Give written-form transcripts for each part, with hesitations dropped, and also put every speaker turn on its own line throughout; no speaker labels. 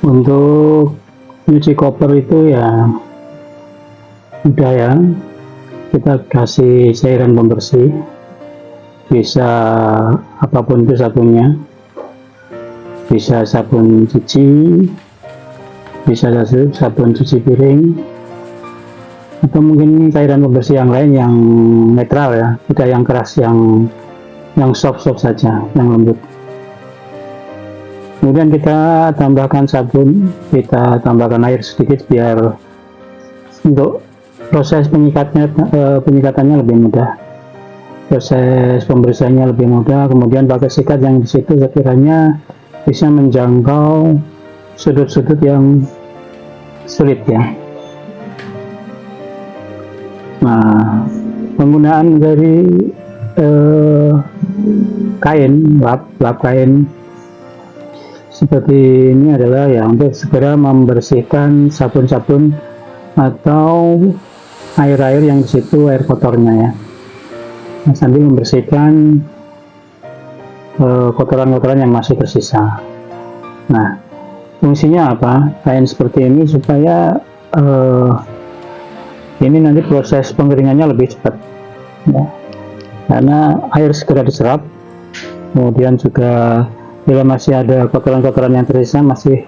Untuk nyuci koper itu ya udah ya, kita kasih cairan pembersih, bisa apapun itu sabunnya, bisa sabun cuci, bisa sabun cuci piring, atau mungkin cairan pembersih yang lain yang netral ya, tidak yang keras, yang soft saja, yang lembut. Kemudian kita tambahkan sabun, kita tambahkan air sedikit biar untuk proses penyikatannya lebih mudah, proses pembersihannya lebih mudah. Kemudian pakai sikat yang di situ sekiranya bisa menjangkau sudut-sudut yang sulit ya. Nah, penggunaan dari kain, lap kain seperti ini adalah ya untuk segera membersihkan sabun-sabun atau air-air yang di situ, air kotornya ya. Nah, sambil membersihkan kotoran-kotoran yang masih tersisa. Nah, fungsinya apa? Kain seperti ini supaya ini nanti proses pengeringannya lebih cepat ya. Karena air segera diserap, kemudian juga bila masih ada kotoran-kotoran yang tersisa masih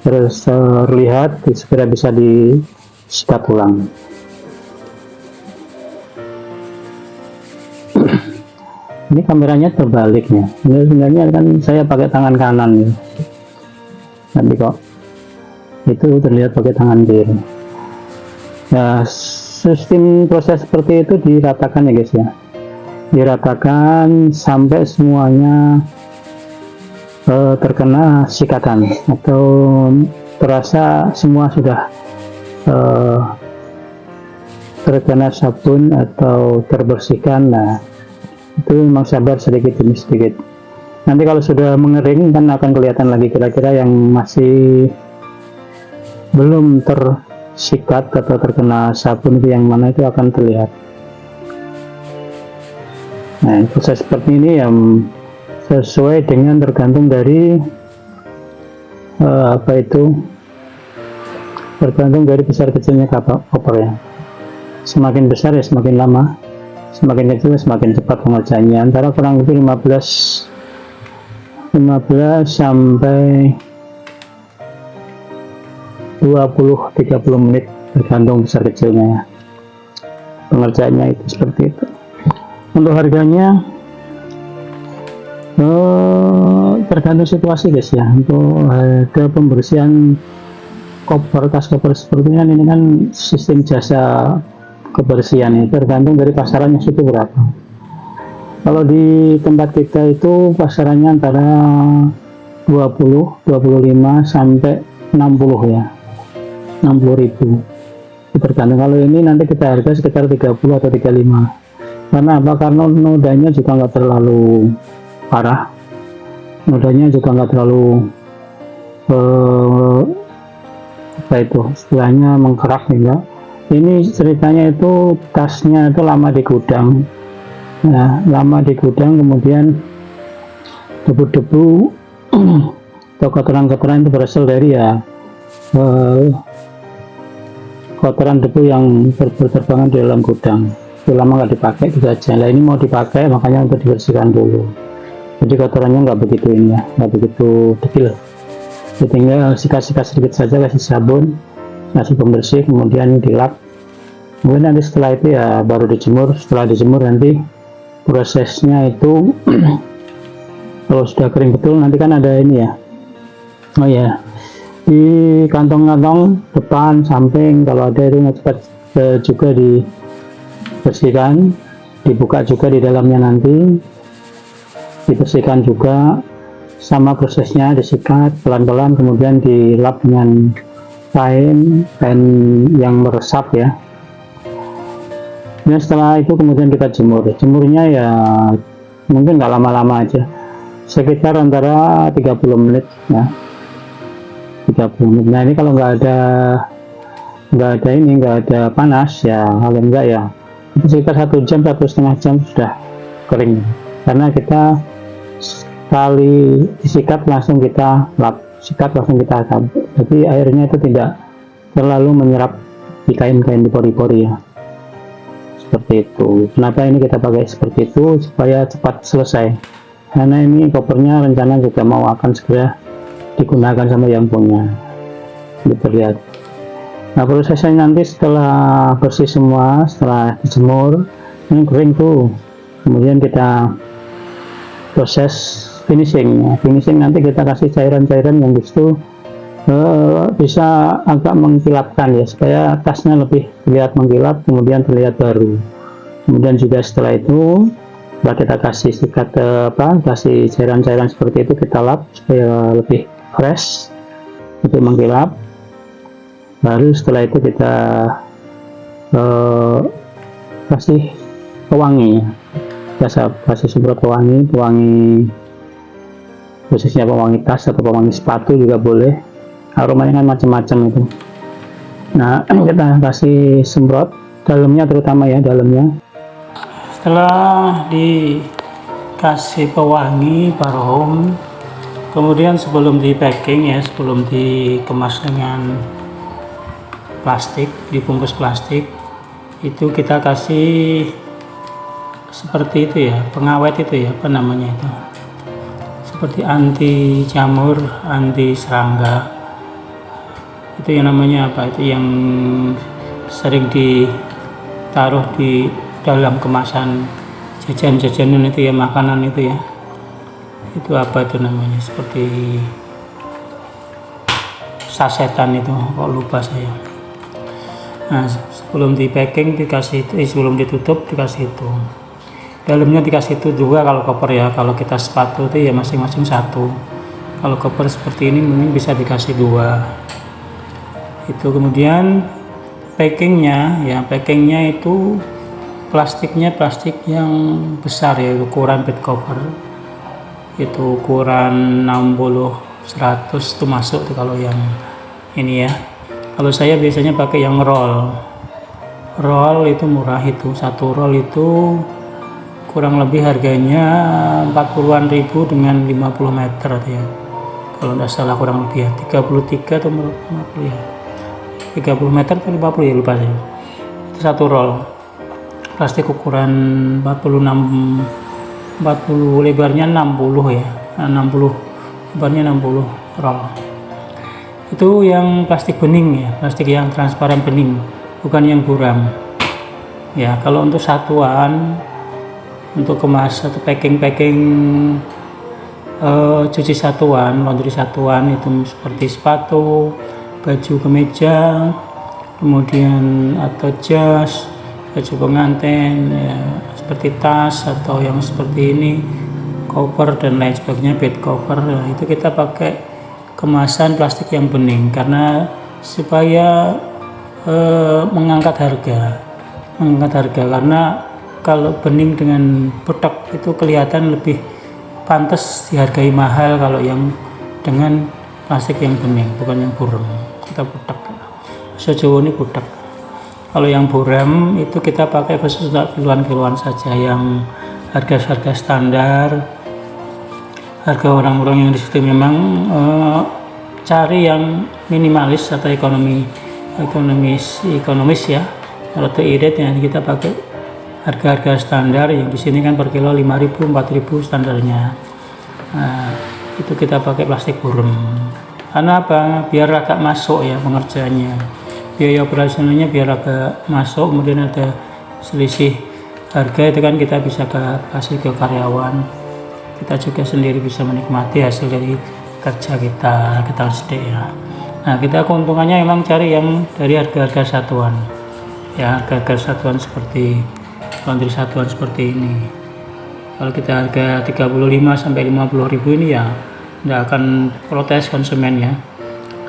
terlihat, segera bisa disikat ulang. Ini kameranya terbalik ya. Ini sebenarnya kan saya pakai tangan kanan ya, tapi kok itu terlihat pakai tangan kiri. Ya, sistem proses seperti itu diratakan ya guys ya, diratakan sampai semuanya terkena sikatan atau terasa semua sudah terkena sabun atau terbersihkan. Nah, itu memang sabar sedikit demi sedikit. Nanti kalau sudah mengering kan akan kelihatan lagi kira-kira yang masih belum tersikat atau terkena sabun itu yang mana, itu akan terlihat. Nah, proses seperti ini yang sesuai dengan tergantung dari tergantung dari besar kecilnya koper ya. Semakin besar ya semakin lama, semakin kecil semakin cepat pengerjaannya, antara kurang lebih 15 sampai 20-30 menit tergantung besar kecilnya ya. Pengerjaannya itu seperti itu. Untuk harganya tergantung situasi guys ya. Untuk harga pembersihan koper, tas koper seperti ini kan sistem jasa kebersihan itu tergantung dari pasarannya situ berapa. Kalau di tempat kita itu pasarannya antara 20, 25 sampai 60 ya, 60.000 tergantung. Kalau ini nanti kita harga sekitar 30 atau 35. Karena apa? Karena nodanya juga nggak terlalu parah, nodanya juga nggak terlalu istilahnya mengkerak ya. Ini ceritanya itu tasnya itu lama di gudang. Nah, lama di gudang, kemudian debu-debu atau kotoran-kotoran itu berasal dari ya kotoran debu yang berterbangan di dalam gudang. Itu lama nggak dipakai gitu aja. Nah, ini mau dipakai makanya untuk dibersihkan dulu. Jadi kotorannya nggak begitu ini ya, nggak begitu dekil. Jadi tinggal sikat-sikat sedikit saja, kasih sabun, kasih pembersih, kemudian dilap. Kemudian nanti setelah itu ya baru dijemur. Setelah dijemur nanti prosesnya itu kalau sudah kering betul nanti kan ada ini ya. Oh ya, di kantong-kantong depan, samping kalau ada itu cepat juga dibersihkan, dibuka juga di dalamnya nanti, dibersihkan juga. Sama prosesnya, disikat pelan-pelan, kemudian dilap dengan kain yang meresap ya. Nah, setelah itu kemudian kita jemurnya ya mungkin nggak lama-lama aja, sekitar antara 30 menit ya, 30 menit. Nah, ini kalau nggak ada panas ya, kalau enggak ya sekitar 1 jam, 1,5 jam sudah kering, karena kita sekali disikat langsung kita lap. sikat langsung kita angkat. Jadi airnya itu tidak terlalu menyerap di kain-kain di pori-pori ya. Seperti itu. Kenapa ini kita pakai seperti itu? Supaya cepat selesai. Karena ini kopernya rencana juga mau akan segera digunakan sama yang punya. Terlihat. Nah, prosesnya nanti setelah bersih semua, setelah dijemur, ini kering tuh. Kemudian kita proses finishing. Finishing nanti kita kasih cairan-cairan yang disitu bisa agak mengkilapkan ya, supaya tasnya lebih terlihat mengkilap, kemudian terlihat baru. Kemudian juga setelah itu setelah kita kasih sikat kasih cairan-cairan seperti itu, kita lap supaya lebih fresh, lebih mengkilap. Baru setelah itu kita kasih pewangi, kita kasih semprot pewangi khususnya pewangi tas atau pewangi sepatu juga boleh. Aromanya kan macam-macam itu. Nah, kita kasih semprot dalamnya, terutama ya dalamnya. Setelah dikasih pewangi parfum, kemudian sebelum di packing ya, sebelum dikemas dengan plastik, dibungkus plastik, itu kita kasih seperti itu ya, pengawet itu ya, apa namanya itu, seperti anti jamur, anti serangga. Itu yang namanya apa, itu yang sering ditaruh di dalam kemasan jajan-jajanan itu ya, makanan itu ya, itu apa itu namanya, seperti sasetan itu, kok lupa saya. Nah, sebelum di packing dikasih itu, sebelum ditutup dikasih itu, dalamnya dikasih itu juga kalau koper ya. Kalau kita sepatu itu ya masing-masing satu, kalau koper seperti ini mungkin bisa dikasih dua. Itu kemudian packingnya ya, packingnya itu plastiknya plastik yang besar ya, ukuran bed cover itu ukuran 60-100 itu masuk tuh kalau yang ini ya. Kalau saya biasanya pakai yang roll itu murah, itu satu roll itu kurang lebih harganya 40-an ribu dengan 50 meter ya, kalau tidak salah, kurang lebih ya 33 atau 50 ya, 30 meter atau 50 ya, lupa saya. Itu satu roll plastik ukuran 40 lebarnya 60 ya, 60 lebarnya 60 roll. Itu yang plastik bening ya, plastik yang transparan bening, bukan yang buram ya. Kalau untuk satuan, untuk kemas atau packing cuci satuan, laundry satuan itu seperti sepatu, baju kemeja, kemudian atau jas, baju pengantin ya, seperti tas atau yang seperti ini, cover dan lain sebagainya, bed cover ya, itu kita pakai kemasan plastik yang bening karena supaya mengangkat harga, karena kalau bening dengan butek itu kelihatan lebih pantas dihargai mahal kalau yang dengan plastik yang bening, bukan yang buram. Kita butek, sejauh ini butek. Kalau yang buram itu kita pakai khusus untuk kiloan-kiloan saja, yang harga standar. Harga orang-orang yang di situ memang cari yang minimalis atau ekonomis ya. Kalau itu irit ya kita pakai harga-harga standar yang di sini kan per kilo 5.000 4.000 standarnya. Nah, itu kita pakai plastik buram. Karena apa? Biar agak masuk ya pengerjaannya, biaya operasionalnya biar agak masuk, kemudian ada selisih harga itu kan kita bisa kasih ke karyawan, kita juga sendiri bisa menikmati hasil dari kerja kita sendiri ya. Nah, kita keuntungannya memang cari yang dari harga-harga satuan ya, harga-harga satuan seperti laundry satuan seperti ini. Kalau kita harga 35-50 ribu ini ya tidak akan protes konsumen ya,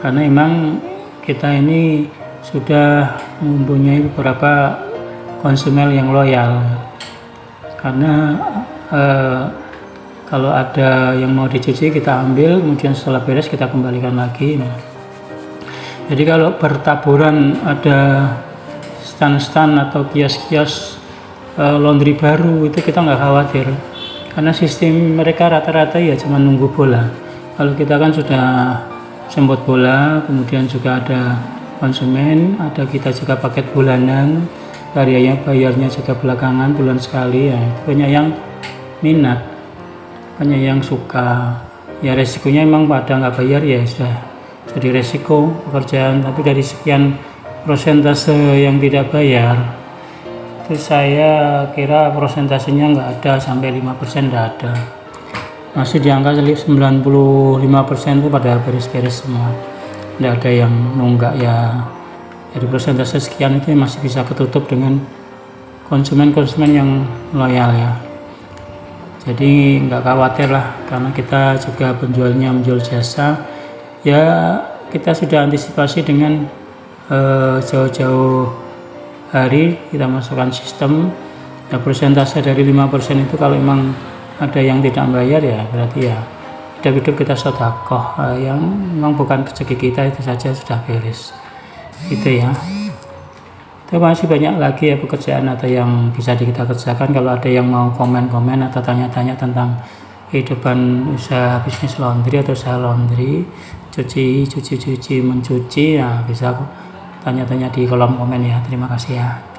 karena memang kita ini sudah mempunyai beberapa konsumen yang loyal. Karena kalau ada yang mau dicuci kita ambil, kemudian setelah beres kita kembalikan lagi. Jadi kalau bertaburan ada stand-stand atau kios-kios laundry baru itu kita nggak khawatir, karena sistem mereka rata-rata ya cuma nunggu bola. Kalau kita kan sudah jemput bola, kemudian juga ada konsumen, ada kita juga paket bulanan, bayarnya juga belakangan bulan sekali ya. Banyak yang minat, banyak yang suka. Ya resikonya emang pada nggak bayar ya sudah jadi resiko pekerjaan, tapi dari sekian persentase yang tidak bayar itu saya kira persentasenya nggak ada sampai 5%, nggak ada, masih di angka 95% itu pada beres-beres semua, nggak ada yang nunggak ya. Dari persentase sekian itu masih bisa ketutup dengan konsumen-konsumen yang loyal ya. Jadi nggak khawatir lah, karena kita juga penjualnya menjual jasa ya, kita sudah antisipasi dengan jauh-jauh hari kita masukkan sistem ya. Persentase dari 5% itu kalau memang ada yang tidak bayar ya berarti ya hidup-hidup kita sedekah, yang memang bukan rezeki kita itu saja sudah beres gitu ya. Itu masih banyak lagi ya pekerjaan atau yang bisa kita kerjakan. Kalau ada yang mau komen-komen atau tanya-tanya tentang kehidupan usaha bisnis laundry atau usaha laundry, mencuci ya, bisa tanya-tanya di kolom komen ya. Terima kasih ya.